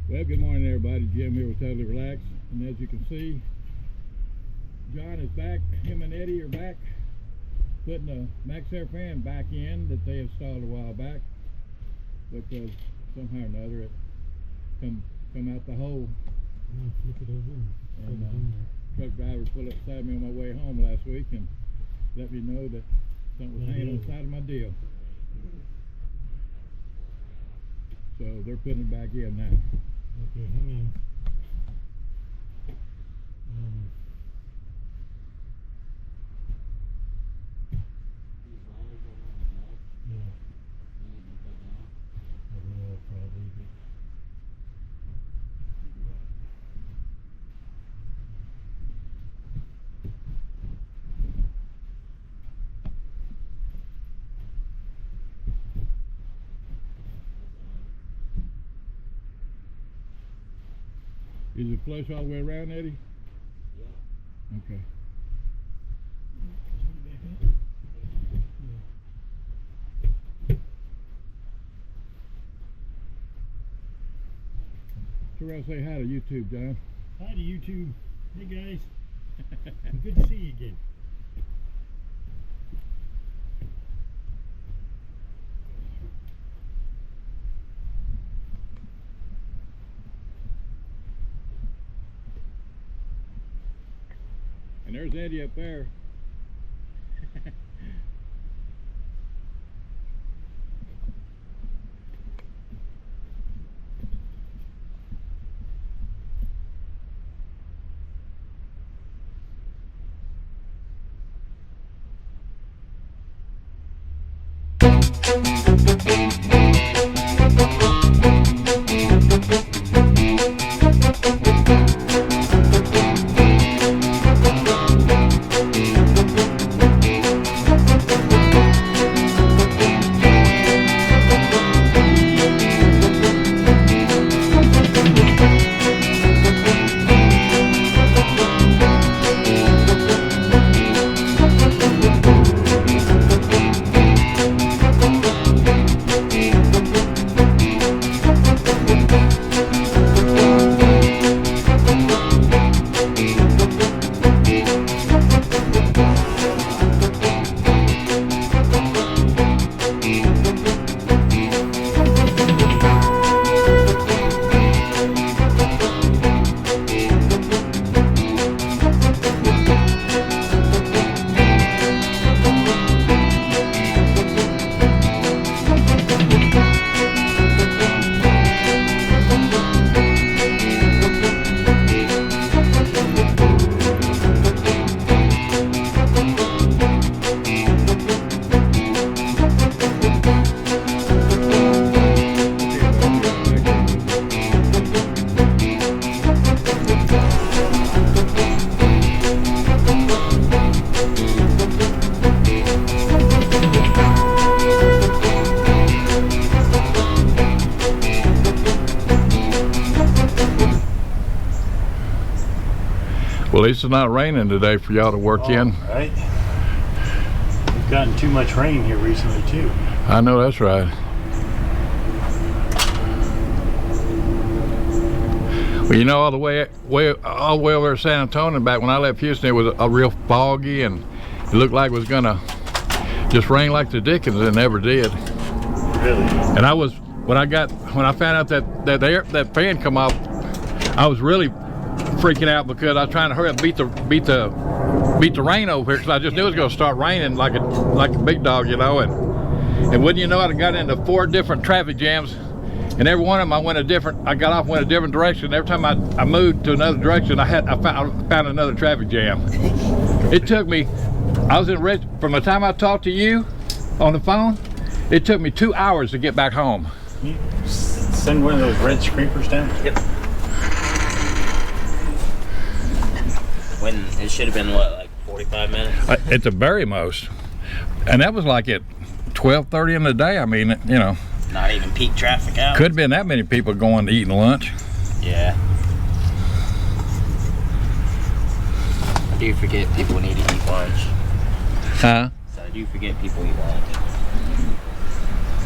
Well, good morning everybody. Jim here with Totally Relaxed, and as you can see, John is back. Him and Eddie are back putting the Maxx Aire fan back in that they installed a while back, because somehow or another it come out the hole. Flip it over and truck driver pulled up beside me on my way home last week and let me know that something was hanging on the side of my deal. So they're putting it back in now. Okay, hang on. Yeah. I will probably. Is it flush all the way around, Eddie? Yeah. Okay. So I'll say hi to YouTube, John. Hi to YouTube. Hey guys. Good to see you again. And there's Eddie up there. Well, at least it's not raining today for y'all to work in. Right. We've gotten too much rain here recently too. I know that's right. Well, you know, all the way over to San Antonio, back when I left Houston, it was a real foggy, and it looked like it was gonna just rain like the dickens, and it never did. Really? And I was, when I found out that fan come off, I was really freaking out, because I was trying to hurry up, beat the rain over here, because I just knew it was going to start raining like a big dog, you know. And wouldn't you know, I got into 4 different traffic jams, and every one of them I got off, went a different direction. Every time I moved to another direction, I found another traffic jam. It took me, I was in red from the time I talked to you on the phone. It took me 2 hours to get back home. Can you send one of those red scrapers down? Yep. When it should have been what, like 45 minutes? At the very most. And that was like at 12:30 in the day. I mean, you know. Not even peak traffic out. Could have been that many people going to eating lunch. Yeah. I do forget people need to eat lunch. Huh? So I do forget people eat lunch.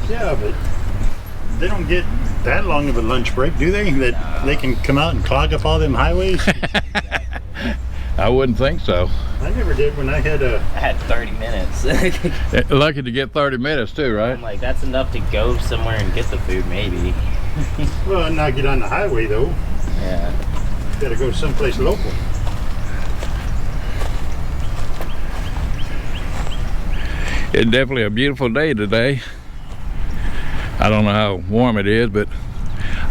Yeah, but they don't get that long of a lunch break, do they? That they can come out and clog up all them highways? I wouldn't think so. I never did when I had a... I had 30 minutes. Lucky to get 30 minutes too, right? I'm like, that's enough to go somewhere and get the food, maybe. Well, not get on the highway though. Yeah. Gotta go someplace local. It's definitely a beautiful day today. I don't know how warm it is, but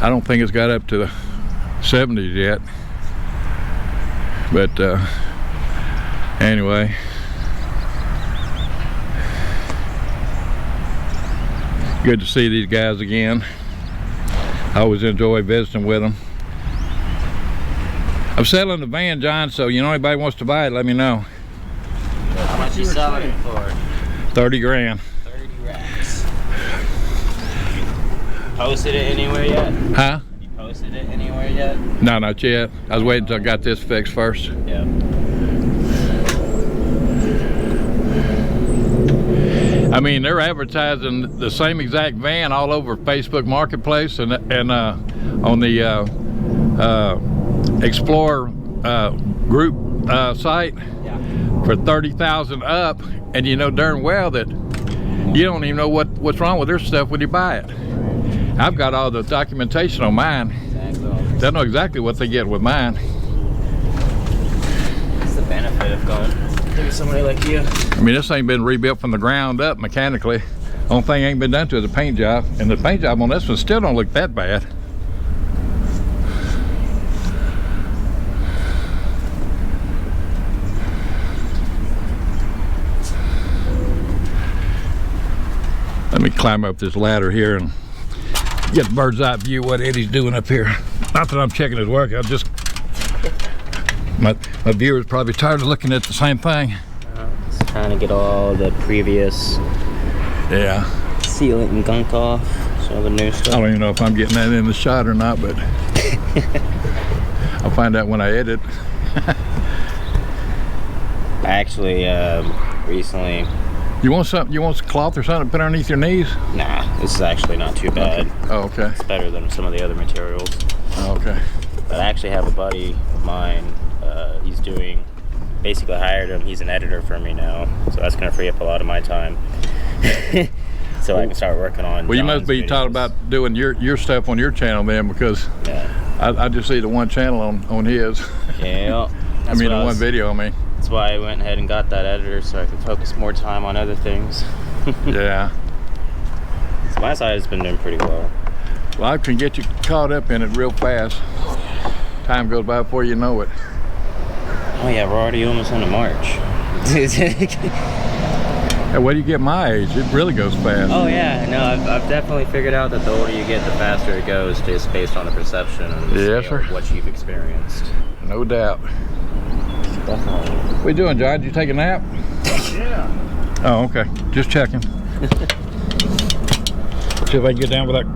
I don't think it's got up to the 70s yet. But anyway, good to see these guys again. I always enjoy visiting with them. I'm selling the van, John, so you know anybody wants to buy it, let me know. How much you selling it for? 30 grand. 30 racks. Posted it anywhere yet? Huh? You posted it anywhere yet? No, not yet. I was waiting until I got this fixed first. Yeah. I mean, they're advertising the same exact van all over Facebook Marketplace and on the Explorer group site for 30,000 up, and you know darn well that you don't even know what's wrong with their stuff when you buy it. I've got all the documentation on mine. Exactly. They know exactly what they get with mine. What's the benefit of going to somebody like you? I mean, this ain't been rebuilt from the ground up mechanically. Only thing ain't been done to is the paint job, and the paint job on this one still don't look that bad. Let me climb up this ladder here and get a bird's eye view of what Eddie's doing up here. Not that I'm checking his work, I just my viewers probably tired of looking at the same thing. Just trying to get all the previous sealant and gunk off, so the new stuff. I don't even know if I'm getting that in the shot or not, but I'll find out when I edit. I actually recently. You want something? You want some cloth or something to put underneath your knees? Nah, this is actually not too bad. Okay. Oh, okay. It's better than some of the other materials. Oh, okay. But I actually have a buddy of mine. He's doing, basically hired him. He's an editor for me now, so that's gonna free up a lot of my time. So I can start working on. Well, you must be taught about doing your stuff on your channel then, because I just see the one channel on his. Yeah. I mean, the one video. I mean. That's why I went ahead and got that editor, so I could focus more time on other things. Yeah. So my side has been doing pretty well. Life can get you caught up in it real fast. Time goes by before you know it. Oh yeah, we're already almost into March. Hey, wait till you get my age, it really goes fast. Oh yeah, no, I've definitely figured out that the older you get, the faster it goes, just based on the perception and the scale of what you've experienced. No doubt. Definitely. What you doing, John? Did you take a nap? Yeah. Oh, okay. Just checking. See if I can get down without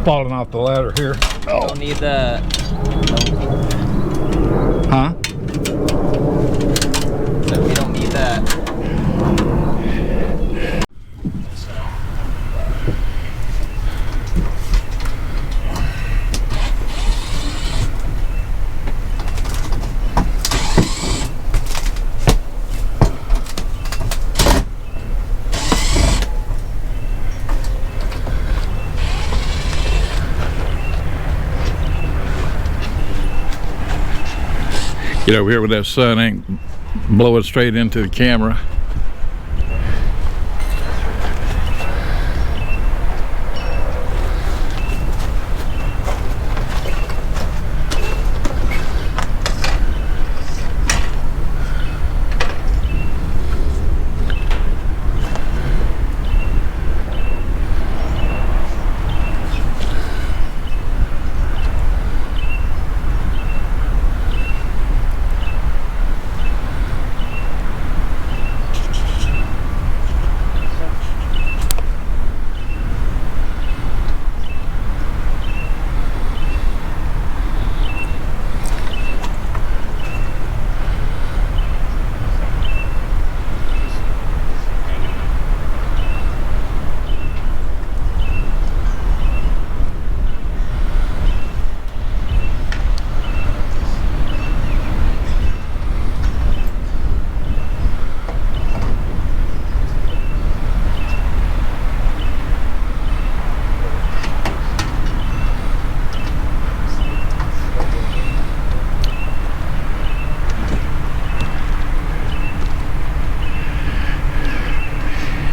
falling off the ladder here. Oh. Don't need that. Huh? So we don't need that. Get over here where that sun ain't blowing straight into the camera.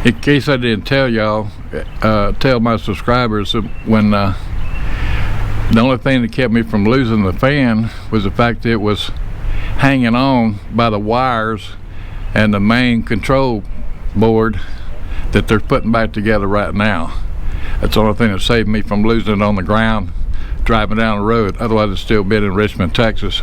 In case I didn't tell y'all, tell my subscribers, when the only thing that kept me from losing the fan was the fact that it was hanging on by the wires and the main control board that they're putting back together right now. That's the only thing that saved me from losing it on the ground driving down the road. Otherwise, I'd still been in Richmond, Texas.